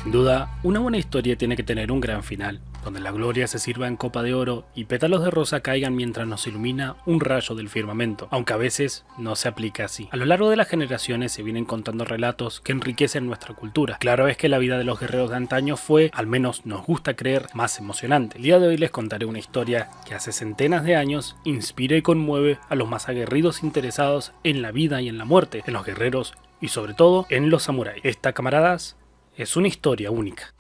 Sin duda, una buena historia tiene que tener un gran final, donde la gloria se sirva en copa de oro y pétalos de rosa caigan mientras nos ilumina un rayo del firmamento, aunque a veces no se aplica así. A lo largo de las generaciones se vienen contando relatos que enriquecen nuestra cultura. Claro es que la vida de los guerreros de antaño fue, al menos nos gusta creer, más emocionante. El día de hoy les contaré una historia que hace centenas de años inspira y conmueve a los más aguerridos interesados en la vida y en la muerte, en los guerreros y sobre todo en los samuráis. Esta, camaradas, es una historia única.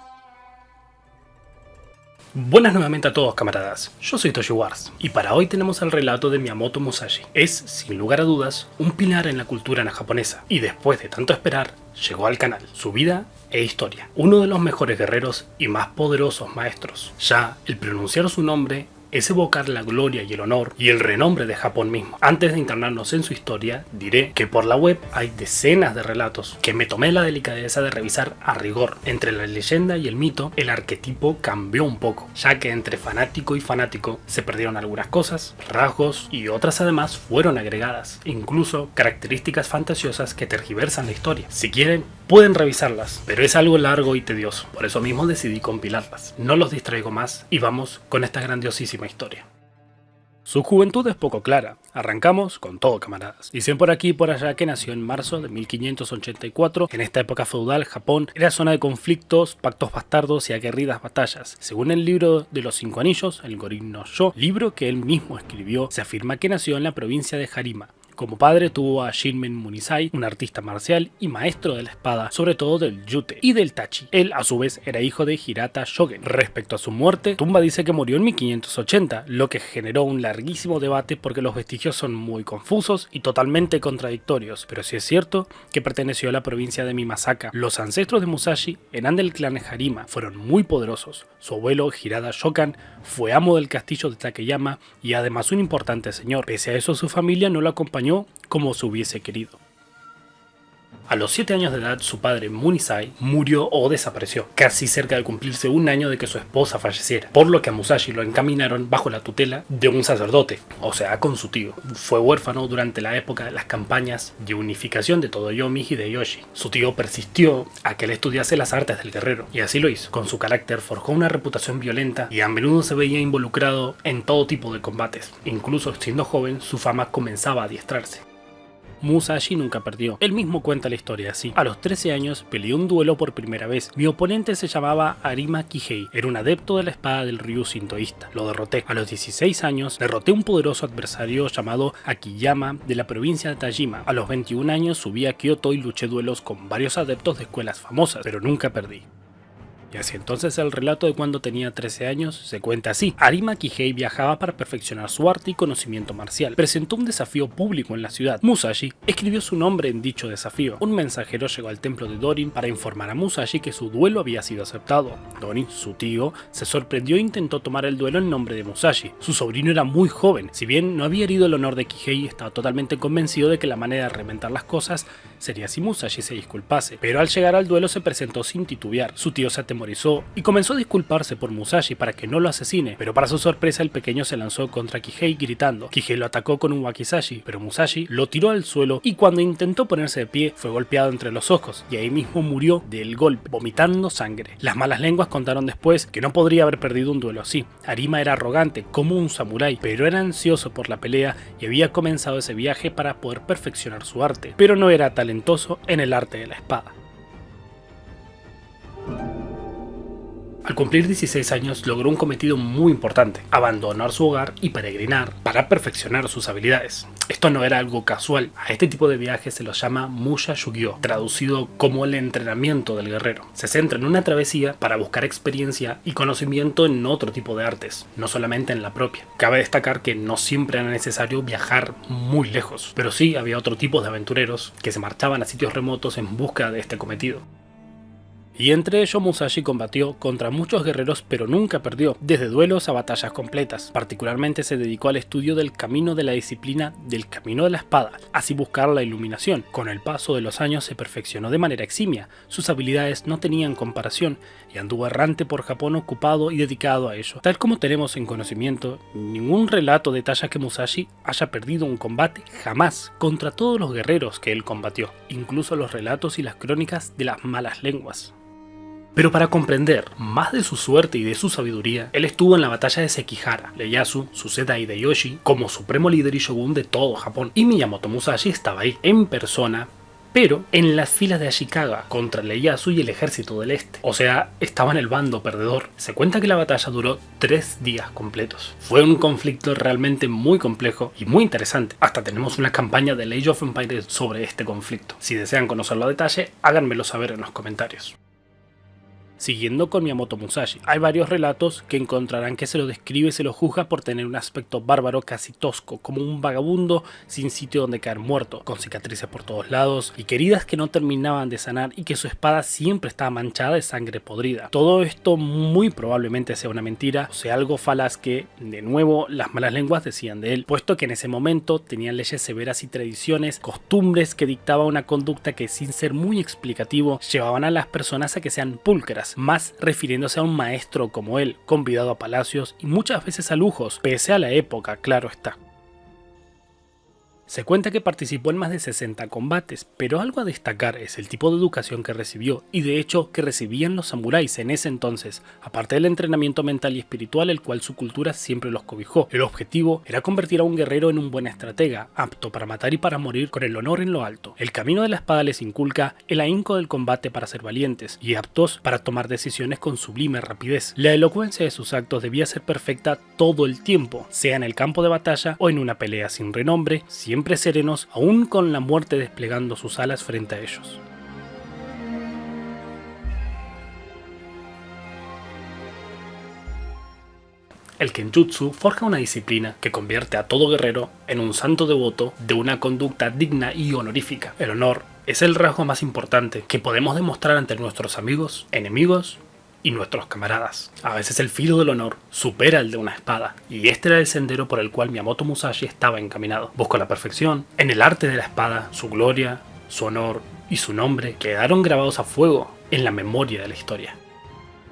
Buenas nuevamente a todos, camaradas, yo soy ToshiWars y para hoy tenemos el relato de Miyamoto Musashi. Es, sin lugar a dudas, un pilar en la cultura japonesa y después de tanto esperar, llegó al canal. Su vida e historia. Uno de los mejores guerreros y más poderosos maestros. Ya el pronunciar su nombre es evocar la gloria y el honor y el renombre de Japón mismo. Antes de internarnos en su historia, diré que por la web hay decenas de relatos que me tomé la delicadeza de revisar a rigor. Entre la leyenda y el mito, el arquetipo cambió un poco, ya que entre fanático y fanático se perdieron algunas cosas, rasgos y otras además fueron agregadas, incluso características fantasiosas que tergiversan la historia. Si quieren, pueden revisarlas, pero es algo largo y tedioso, por eso mismo decidí compilarlas. No los distraigo más y vamos con esta grandiosísima historia. Su juventud es poco clara. Arrancamos con todo, camaradas. Dicen por aquí y por allá que nació en marzo de 1584. En esta época feudal, Japón era zona de conflictos, pactos bastardos y aguerridas batallas. Según el libro de los 5 anillos, el Gorin no Sho, libro que él mismo escribió, se afirma que nació en la provincia de Harima. Como padre tuvo a Shinmen Munisai, un artista marcial y maestro de la espada, sobre todo del yute y del tachi. Él, a su vez, era hijo de Hirata Shogen. Respecto a su muerte, tumba dice que murió en 1580, lo que generó un larguísimo debate porque los vestigios son muy confusos y totalmente contradictorios, pero sí es cierto que perteneció a la provincia de Mimasaka. Los ancestros de Musashi eran del clan Harima, fueron muy poderosos. Su abuelo, Hirata Shokan, fue amo del castillo de Takeyama y además un importante señor. Pese a eso, su familia no lo acompañó como se hubiese querido. A los 7 años de edad, su padre Munisai murió o desapareció, casi cerca de cumplirse un año de que su esposa falleciera, por lo que a Musashi lo encaminaron bajo la tutela de un sacerdote, o sea, con su tío. Fue huérfano durante la época de las campañas de unificación de Toyotomi Hideyoshi. Su tío persistió a que él estudiase las artes del guerrero, y así lo hizo. Con su carácter forjó una reputación violenta y a menudo se veía involucrado en todo tipo de combates. Incluso siendo joven, su fama comenzaba a adiestrarse. Musashi nunca perdió. Él mismo cuenta la historia así. A los 13 años peleó un duelo por primera vez. Mi oponente se llamaba Arima Kihei. Era un adepto de la espada del Ryu sintoísta. Lo derroté. A los 16 años derroté un poderoso adversario llamado Akiyama de la provincia de Tajima. A los 21 años subí a Kyoto y luché duelos con varios adeptos de escuelas famosas, pero nunca perdí. Y así entonces el relato de cuando tenía 13 años se cuenta así. Arima Kihei viajaba para perfeccionar su arte y conocimiento marcial. Presentó un desafío público en la ciudad. Musashi escribió su nombre en dicho desafío. Un mensajero llegó al templo de Dorin para informar a Musashi que su duelo había sido aceptado. Dorin, su tío, se sorprendió e intentó tomar el duelo en nombre de Musashi. Su sobrino era muy joven. Si bien no había herido el honor de Kihei, estaba totalmente convencido de que la manera de reventar las cosas sería si Musashi se disculpase. Pero al llegar al duelo se presentó sin titubear. Su tío se atemorizó y comenzó a disculparse por Musashi para que no lo asesine, pero para su sorpresa el pequeño se lanzó contra Kihei gritando. Kihei lo atacó con un wakizashi, pero Musashi lo tiró al suelo y cuando intentó ponerse de pie fue golpeado entre los ojos y ahí mismo murió del golpe, vomitando sangre. Las malas lenguas contaron después que no podría haber perdido un duelo así. Arima era arrogante como un samurái, pero era ansioso por la pelea y había comenzado ese viaje para poder perfeccionar su arte, pero no era talentoso en el arte de la espada. Al cumplir 16 años logró un cometido muy importante, abandonar su hogar y peregrinar para perfeccionar sus habilidades. Esto no era algo casual, a este tipo de viajes se los llama Musha Shugyo, traducido como el entrenamiento del guerrero. Se centra en una travesía para buscar experiencia y conocimiento en otro tipo de artes, no solamente en la propia. Cabe destacar que no siempre era necesario viajar muy lejos, pero sí había otro tipo de aventureros que se marchaban a sitios remotos en busca de este cometido. Y entre ellos Musashi combatió contra muchos guerreros pero nunca perdió, desde duelos a batallas completas. Particularmente se dedicó al estudio del camino de la disciplina del camino de la espada, así buscar la iluminación. Con el paso de los años se perfeccionó de manera eximia, sus habilidades no tenían comparación y anduvo errante por Japón ocupado y dedicado a ello. Tal como tenemos en conocimiento, ningún relato detalla que Musashi haya perdido un combate jamás contra todos los guerreros que él combatió, incluso los relatos y las crónicas de las malas lenguas. Pero para comprender más de su suerte y de su sabiduría, él estuvo en la batalla de Sekihara. Ieyasu sucede a Hideyoshi como supremo líder y shogun de todo Japón, y Miyamoto Musashi estaba ahí, en persona, pero en las filas de Ashikaga contra el Ieyasu y el ejército del este. O sea, estaba en el bando perdedor. Se cuenta que la batalla duró 3 días completos. Fue un conflicto realmente muy complejo y muy interesante. Hasta tenemos una campaña de Age of Empires sobre este conflicto. Si desean conocerlo a detalle, háganmelo saber en los comentarios. Siguiendo con Miyamoto Musashi, hay varios relatos que encontrarán que se lo describe y se lo juzga por tener un aspecto bárbaro casi tosco, como un vagabundo sin sitio donde caer muerto, con cicatrices por todos lados y heridas que no terminaban de sanar, y que su espada siempre estaba manchada de sangre podrida. Todo esto muy probablemente sea una mentira, o sea algo falaz que, de nuevo, las malas lenguas decían de él, puesto que en ese momento tenían leyes severas y tradiciones, costumbres que dictaban una conducta que, sin ser muy explicativo, llevaban a las personas a que sean pulcras, más refiriéndose a un maestro como él, convidado a palacios y muchas veces a lujos, pese a la época, claro está. Se cuenta que participó en más de 60 combates, pero algo a destacar es el tipo de educación que recibió, y de hecho que recibían los samuráis en ese entonces, aparte del entrenamiento mental y espiritual el cual su cultura siempre los cobijó. El objetivo era convertir a un guerrero en un buen estratega, apto para matar y para morir con el honor en lo alto. El camino de la espada les inculca el ahínco del combate para ser valientes, y aptos para tomar decisiones con sublime rapidez. La elocuencia de sus actos debía ser perfecta todo el tiempo, sea en el campo de batalla o en una pelea sin renombre, siempre serenos, aún con la muerte desplegando sus alas frente a ellos. El Kenjutsu forja una disciplina que convierte a todo guerrero en un santo devoto de una conducta digna y honorífica. El honor es el rasgo más importante que podemos demostrar ante nuestros amigos, enemigos y nuestros camaradas. A veces el filo del honor supera el de una espada, y este era el sendero por el cual Miyamoto Musashi estaba encaminado. Buscó la perfección en el arte de la espada. Su gloria, su honor y su nombre quedaron grabados a fuego en la memoria de la historia.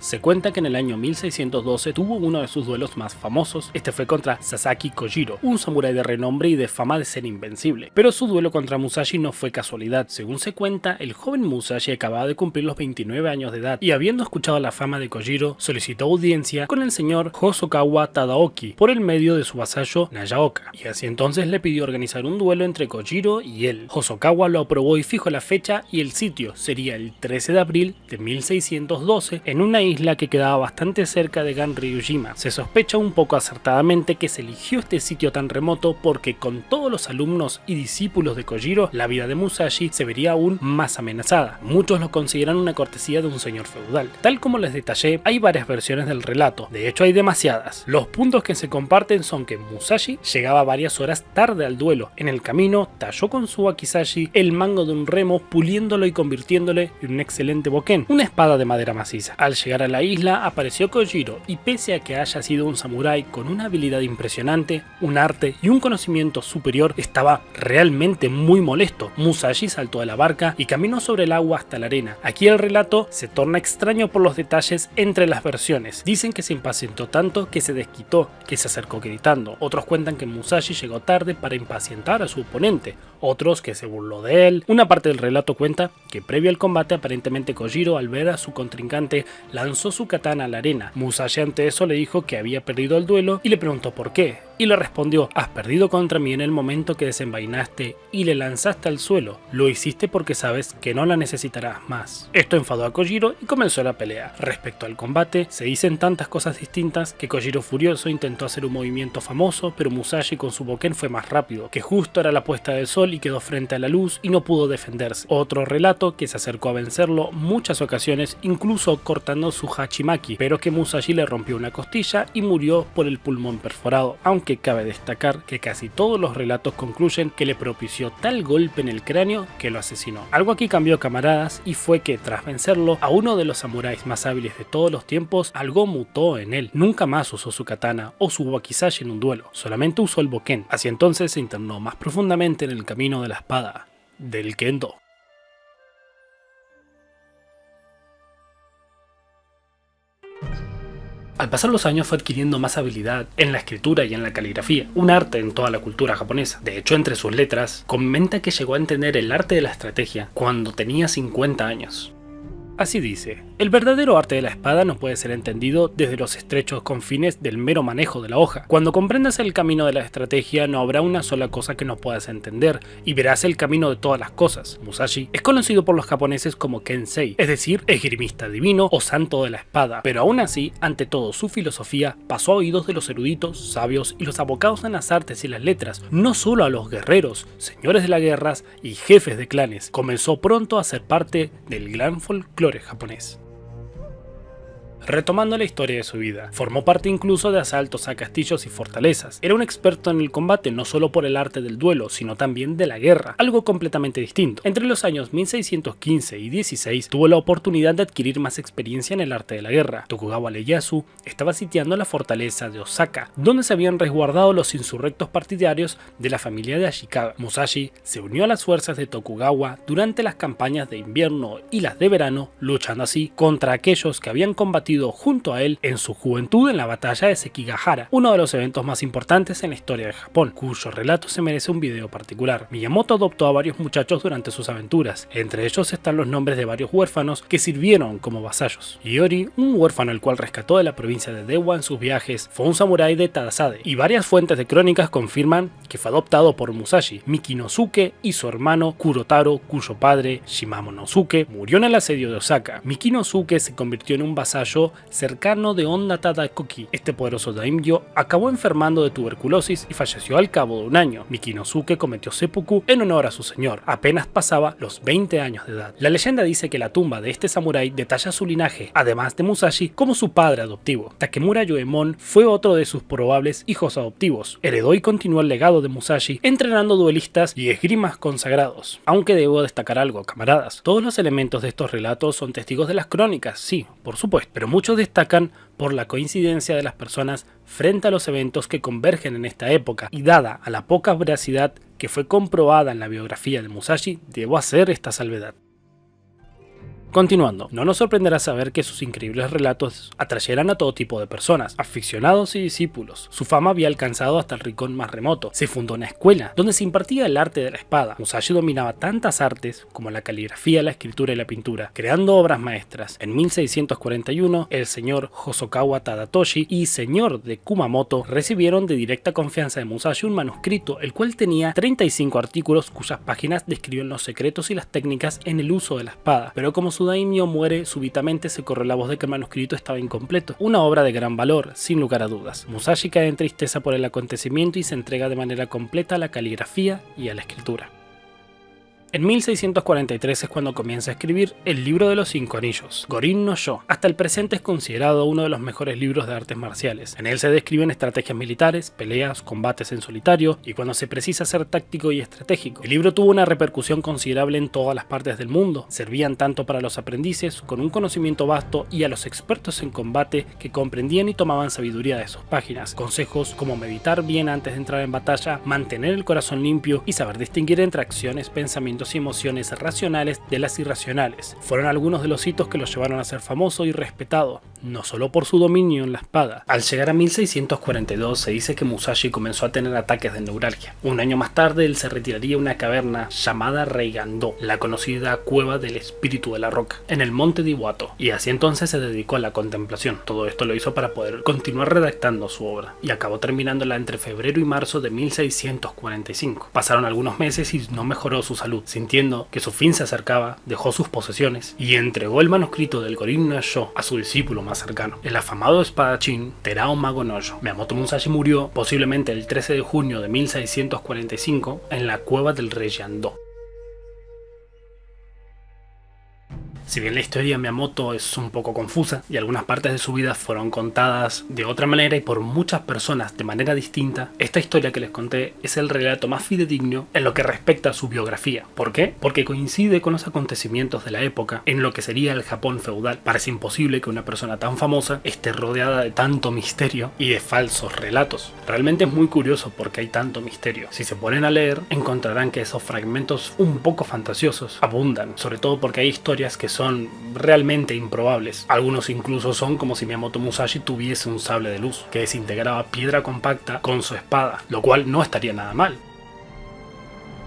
Se cuenta que en el año 1612 tuvo uno de sus duelos más famosos. Este fue contra Sasaki Kojiro, un samurái de renombre y de fama de ser invencible. Pero su duelo contra Musashi no fue casualidad. Según se cuenta, el joven Musashi acababa de cumplir los 29 años de edad y, habiendo escuchado la fama de Kojiro, solicitó audiencia con el señor Hosokawa Tadaoki por el medio de su vasallo Nayaoka, y así entonces le pidió organizar un duelo entre Kojiro y él. Hosokawa lo aprobó y fijó la fecha y el sitio. Sería el 13 de abril de 1612 en una isla que quedaba bastante cerca de Ganryujima. Se sospecha un poco acertadamente que se eligió este sitio tan remoto porque, con todos los alumnos y discípulos de Kojiro, la vida de Musashi se vería aún más amenazada. Muchos lo consideran una cortesía de un señor feudal. Tal como les detallé, hay varias versiones del relato, de hecho hay demasiadas. Los puntos que se comparten son que Musashi llegaba varias horas tarde al duelo. En el camino talló con su wakizashi el mango de un remo, puliéndolo y convirtiéndole en un excelente boken, una espada de madera maciza. Al llegar a la isla apareció Kojiro, y pese a que haya sido un samurái con una habilidad impresionante, un arte y un conocimiento superior, estaba realmente muy molesto. Musashi saltó de la barca y caminó sobre el agua hasta la arena. Aquí el relato se torna extraño por los detalles entre las versiones. Dicen que se impacientó tanto que se desquitó, que se acercó gritando. Otros cuentan que Musashi llegó tarde para impacientar a su oponente, otros que se burló de él. Una parte del relato cuenta que previo al combate, aparentemente Kojiro, al ver a su contrincante, lanzó su katana a la arena. Musashi ante eso le dijo que había perdido el duelo y le preguntó por qué, y le respondió: has perdido contra mí en el momento que desenvainaste y le lanzaste al suelo. Lo hiciste porque sabes que no la necesitarás más. Esto enfadó a Kojiro y comenzó la pelea. Respecto al combate, se dicen tantas cosas distintas que Kojiro, furioso, intentó hacer un movimiento famoso, pero Musashi con su boken fue más rápido, que justo era la puesta del sol y quedó frente a la luz y no pudo defenderse. Otro relato que se acercó a vencerlo muchas ocasiones, incluso cortando su hachimaki, pero que Musashi le rompió una costilla y murió por el pulmón perforado, aunque cabe destacar que casi todos los relatos concluyen que le propició tal golpe en el cráneo que lo asesinó. Algo aquí cambió, camaradas, y fue que tras vencerlo a uno de los samuráis más hábiles de todos los tiempos, algo mutó en él. Nunca más usó su katana o su wakizashi en un duelo, solamente usó el boken. Así entonces se internó más profundamente en el camino de la espada, del Kendo. Al pasar los años fue adquiriendo más habilidad en la escritura y en la caligrafía, un arte en toda la cultura japonesa. De hecho, entre sus letras, comenta que llegó a entender el arte de la estrategia cuando tenía 50 años. Así dice: el verdadero arte de la espada no puede ser entendido desde los estrechos confines del mero manejo de la hoja. Cuando comprendas el camino de la estrategia, no habrá una sola cosa que no puedas entender, y verás el camino de todas las cosas. Musashi es conocido por los japoneses como Kensei, es decir, esgrimista divino o santo de la espada, pero aún así, ante todo, su filosofía pasó a oídos de los eruditos, sabios y los abocados en las artes y las letras, no solo a los guerreros, señores de las guerras y jefes de clanes. Comenzó pronto a ser parte del gran folclore japonés. Retomando la historia de su vida, formó parte incluso de asaltos a castillos y fortalezas. Era un experto en el combate no solo por el arte del duelo, sino también de la guerra, algo completamente distinto. Entre los años 1615 y 16 tuvo la oportunidad de adquirir más experiencia en el arte de la guerra. Tokugawa Ieyasu estaba sitiando la fortaleza de Osaka, donde se habían resguardado los insurrectos partidarios de la familia de Ashikaga. Musashi se unió a las fuerzas de Tokugawa durante las campañas de invierno y las de verano, luchando así contra aquellos que habían combatido junto a él en su juventud en la batalla de Sekigahara, uno de los eventos más importantes en la historia de Japón, cuyo relato se merece un video particular. Miyamoto adoptó a varios muchachos durante sus aventuras, entre ellos están los nombres de varios huérfanos que sirvieron como vasallos. Iori, un huérfano el cual rescató de la provincia de Dewa en sus viajes, fue un samurái de Tadasade, y varias fuentes de crónicas confirman que fue adoptado por Musashi. Mikinosuke y su hermano Kurotaro, cuyo padre, Shimamonosuke, murió en el asedio de Osaka. Mikinosuke se convirtió en un vasallo cercano de Honda Tadakoki. Este poderoso daimyo acabó enfermando de tuberculosis y falleció al cabo de un año. Mikinosuke cometió seppuku en honor a su señor, apenas pasaba los 20 años de edad. La leyenda dice que la tumba de este samurái detalla su linaje, además de Musashi, como su padre adoptivo. Takemura Yoemon fue otro de sus probables hijos adoptivos. Heredó y continuó el legado de Musashi, entrenando duelistas y esgrimas consagrados. Aunque debo destacar algo, camaradas, todos los elementos de estos relatos son testigos de las crónicas, sí, por supuesto, pero muchos destacan por la coincidencia de las personas frente a los eventos que convergen en esta época, y dada a la poca veracidad que fue comprobada en la biografía de Musashi, debo hacer esta salvedad. Continuando, no nos sorprenderá saber que sus increíbles relatos atrayeran a todo tipo de personas, aficionados y discípulos. Su fama había alcanzado hasta el rincón más remoto. Se fundó una escuela donde se impartía el arte de la espada. Musashi dominaba tantas artes como la caligrafía, la escritura y la pintura, creando obras maestras. En 1641, el señor Hosokawa Tadatoshi y señor de Kumamoto recibieron de directa confianza de Musashi un manuscrito, el cual tenía 35 artículos cuyas páginas describen los secretos y las técnicas en el uso de la espada, pero como su daimyo muere súbitamente, se corre la voz de que el manuscrito estaba incompleto. Una obra de gran valor, sin lugar a dudas. Musashi cae en tristeza por el acontecimiento y se entrega de manera completa a la caligrafía y a la escritura. En 1643 es cuando comienza a escribir el libro de los 5 anillos, Gorin no Sho. Hasta el presente es considerado uno de los mejores libros de artes marciales. En él se describen estrategias militares, peleas, combates en solitario y cuando se precisa ser táctico y estratégico. El libro tuvo una repercusión considerable en todas las partes del mundo. Servían tanto para los aprendices con un conocimiento vasto y a los expertos en combate que comprendían y tomaban sabiduría de sus páginas. Consejos como meditar bien antes de entrar en batalla, mantener el corazón limpio y saber distinguir entre acciones, pensamientos y emociones racionales de las irracionales. Fueron algunos de los hitos que lo llevaron a ser famoso y respetado, no solo por su dominio en la espada. Al llegar a 1642 se dice que Musashi comenzó a tener ataques de neuralgia. Un año más tarde él se retiraría a una caverna llamada Reigando, la conocida cueva del espíritu de la roca, en el monte de Iwato, y así entonces se dedicó a la contemplación. Todo esto lo hizo para poder continuar redactando su obra, y acabó terminándola entre febrero y marzo de 1645. Pasaron algunos meses y no mejoró su salud. Sintiendo que su fin se acercaba, dejó sus posesiones y entregó el manuscrito del Gorin no Sho a su discípulo más cercano, el afamado espadachín Terao Mago no Yo. Miyamoto Musashi murió posiblemente el 13 de junio de 1645 en la cueva del Reiyando. Si bien la historia de Miyamoto es un poco confusa y algunas partes de su vida fueron contadas de otra manera y por muchas personas de manera distinta, esta historia que les conté es el relato más fidedigno en lo que respecta a su biografía. ¿Por qué? Porque coincide con los acontecimientos de la época en lo que sería el Japón feudal. Parece imposible que una persona tan famosa esté rodeada de tanto misterio y de falsos relatos. Realmente es muy curioso porque hay tanto misterio. Si se ponen a leer, encontrarán que esos fragmentos un poco fantasiosos abundan, sobre todo porque hay historias que son realmente improbables. Algunos incluso son como si Miyamoto Musashi tuviese un sable de luz que desintegraba piedra compacta con su espada, lo cual no estaría nada mal.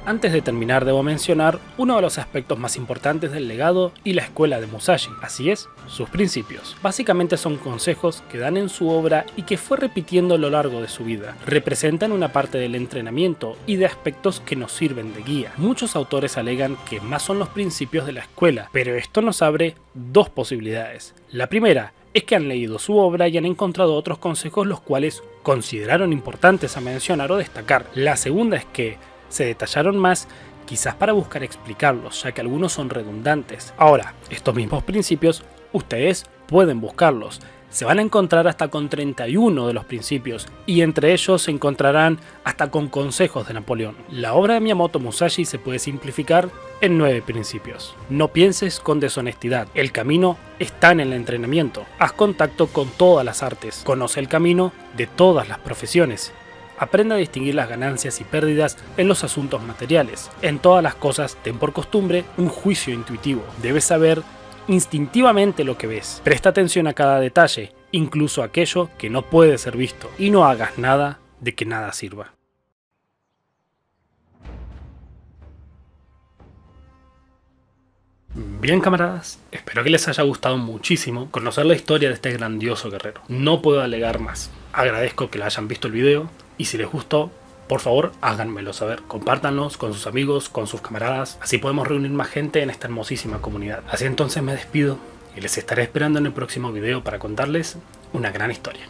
Antes de terminar debo mencionar uno de los aspectos más importantes del legado y la escuela de Musashi, así es, sus principios. Básicamente son consejos que dan en su obra y que fue repitiendo a lo largo de su vida. Representan una parte del entrenamiento y de aspectos que nos sirven de guía. Muchos autores alegan que más son los principios de la escuela, pero esto nos abre dos posibilidades. La primera es que han leído su obra y han encontrado otros consejos los cuales consideraron importantes a mencionar o destacar. La segunda es que se detallaron más, quizás para buscar explicarlos, ya que algunos son redundantes. Ahora, estos mismos principios, ustedes pueden buscarlos. Se van a encontrar hasta con 31 de los principios, y entre ellos se encontrarán hasta con consejos de Napoleón. La obra de Miyamoto Musashi se puede simplificar en 9 principios. No pienses con deshonestidad. El camino está en el entrenamiento. Haz contacto con todas las artes. Conoce el camino de todas las profesiones. Aprende a distinguir las ganancias y pérdidas en los asuntos materiales. En todas las cosas, ten por costumbre un juicio intuitivo. Debes saber instintivamente lo que ves. Presta atención a cada detalle, incluso aquello que no puede ser visto, y no hagas nada de que nada sirva. Bien, camaradas, espero que les haya gustado muchísimo conocer la historia de este grandioso guerrero. No puedo alegar más. Agradezco que lo hayan visto el video y si les gustó, por favor háganmelo saber. Compártanlos con sus amigos, con sus camaradas, así podemos reunir más gente en esta hermosísima comunidad. Así entonces me despido y les estaré esperando en el próximo video para contarles una gran historia.